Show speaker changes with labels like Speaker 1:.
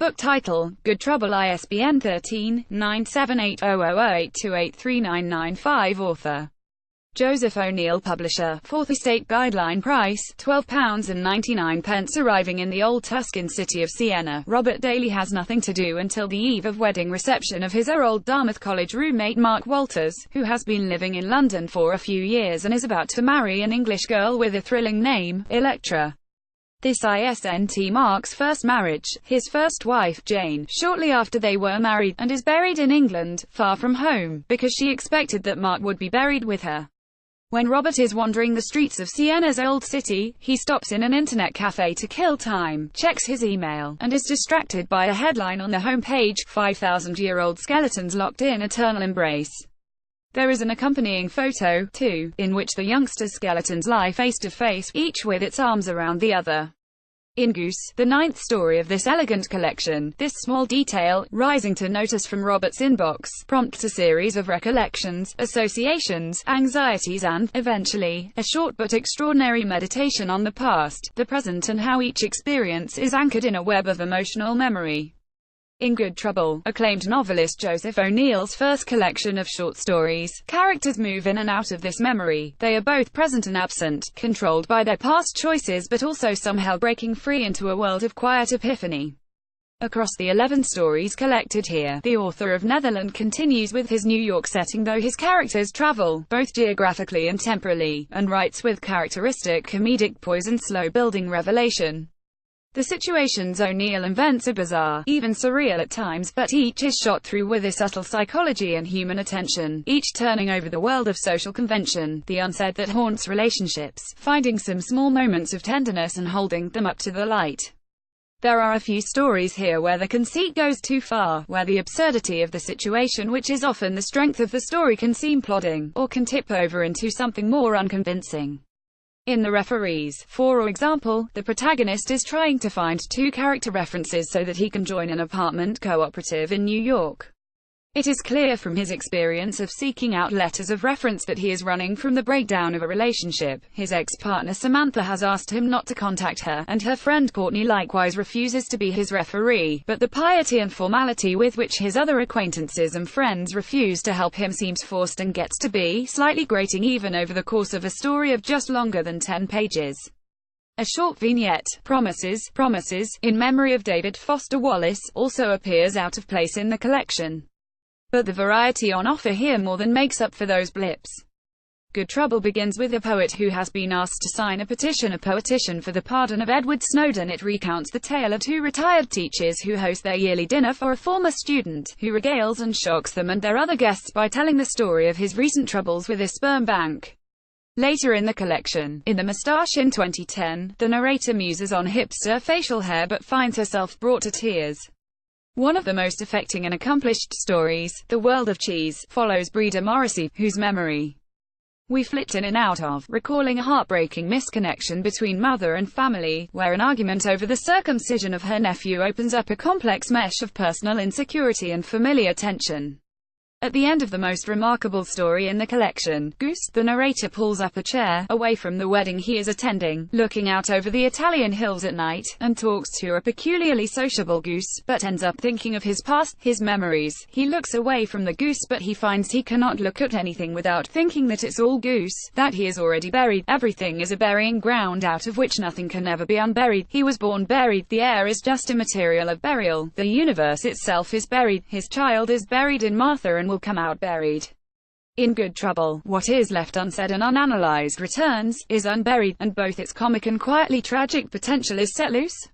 Speaker 1: Book title: Good Trouble. ISBN 13-978-0008283995. Author: Joseph O'Neill. Publisher: Fourth Estate. Guideline price: £12.99. Arriving in the old Tuscan city of Siena, Robert Daly has nothing to do until the eve of wedding reception of his old Dartmouth College roommate Mark Walters, who has been living in London for a few years and is about to marry an English girl with a thrilling name, Electra. This isn't Mark's first marriage. His first wife, Jane, shortly after they were married, and is buried in England, far from home, because she expected that Mark would be buried with her. When Robert is wandering the streets of Siena's old city, he stops in an internet cafe to kill time, checks his email, and is distracted by a headline on the homepage: 5,000-year-old skeletons locked in eternal embrace. There is an accompanying photo, too, in which the youngster skeletons lie face to face, each with its arms around the other. In Goose, the ninth story of this elegant collection, this small detail, rising to notice from Robert's inbox, prompts a series of recollections, associations, anxieties and, eventually, a short but extraordinary meditation on the past, the present and how each experience is anchored in a web of emotional memory. In Good Trouble, acclaimed novelist Joseph O'Neill's first collection of short stories, characters move in and out of this memory. They are both present and absent, controlled by their past choices but also somehow breaking free into a world of quiet epiphany. Across the 11 stories collected here, the author of Netherland continues with his New York setting, though his characters travel, both geographically and temporally, and writes with characteristic comedic poise and slow-building revelation. The situations O'Neill invents are bizarre, even surreal at times, but each is shot through with a subtle psychology and human attention, each turning over the world of social convention, the unsaid that haunts relationships, finding some small moments of tenderness and holding them up to the light. There are a few stories here where the conceit goes too far, where the absurdity of the situation, which is often the strength of the story, can seem plodding, or can tip over into something more unconvincing. In The Referees, for example, the protagonist is trying to find two character references so that he can join an apartment cooperative in New York. It is clear from his experience of seeking out letters of reference that he is running from the breakdown of a relationship. His ex-partner Samantha has asked him not to contact her, and her friend Courtney likewise refuses to be his referee, but the piety and formality with which his other acquaintances and friends refuse to help him seems forced and gets to be slightly grating even over the course of a story of just longer than 10 pages. A short vignette, Promises, in memory of David Foster Wallace, also appears out of place in the collection. But the variety on offer here more than makes up for those blips. Good Trouble begins with a poet who has been asked to sign a petition for the pardon of Edward Snowden. It recounts the tale of two retired teachers who host their yearly dinner for a former student, who regales and shocks them and their other guests by telling the story of his recent troubles with a sperm bank. Later in the collection, in The Moustache in 2010, the narrator muses on hipster facial hair but finds herself brought to tears. One of the most affecting and accomplished stories, The World of Cheese, follows Breda Morrissey, whose memory we flipped in and out of, recalling a heartbreaking misconnection between mother and family, where an argument over the circumcision of her nephew opens up a complex mesh of personal insecurity and familiar tension. At the end of the most remarkable story in the collection, Goose, the narrator pulls up a chair, away from the wedding he is attending, looking out over the Italian hills at night, and talks to a peculiarly sociable goose, but ends up thinking of his past, his memories. He looks away from the goose but he finds he cannot look at anything without thinking that it's all goose, that he is already buried. Everything is a burying ground out of which nothing can ever be unburied. He was born buried, the air is just a material of burial, the universe itself is buried, his child is buried in Martha and will come out buried. In Good Trouble, what is left unsaid and unanalyzed returns, is unburied, and both its comic and quietly tragic potential is set loose.